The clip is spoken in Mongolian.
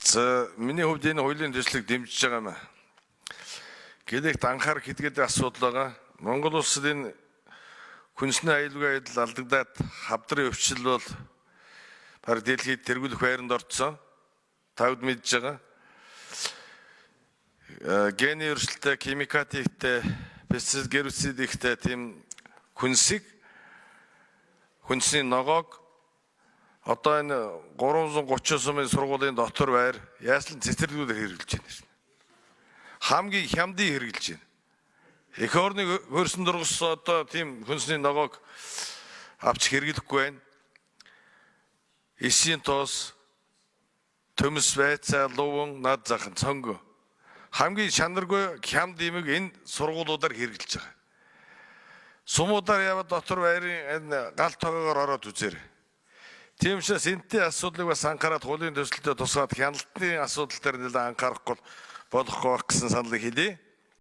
За миний хувьд энэ хуулийн төслийг дэмжиж байгаа юм. Гэхдээ анхаарах хэдгээд асуудал байгаа. Монгол улсад энэ хүнсний аюулгүй байдал алдагдаад хавдрын өвчл бол баг дэлхийд тэргүүлэх байранд орцсон. Тавд мэдж байгаа. Гений өрсөлттэй, химикатиктэй, пестицид, гербицидиктэй тийм хүнсний ногоог одоо энэ 330 сумын сургуулийн дотор байр яаслан цэцэрлэгүүдэд хэрэгжилж байна. Хамгийн хямдын хэрэгжилж байна. Эх орны хөрсөн дургас одоо тийм хүнсний ногоог авч хэрэглэхгүй байна. Эсийн тоос, төмс байцаа, луван, над захан, цонго хамгийн чанаргүй хямд имийг энэ сургуулиудаар хэрэгжилж байгаа. Сумуудаар яваад дотор байрын энэ гал тоогоор ороод үзээрэй. Тийм учраас энэтэй асуудлыг бас анхаарал хуулийн төсөлтөд тусгаад хяналтны асуудал дээр нэлээд анхаарахгүй болохгүй байх гэсэн саналыг хэлье.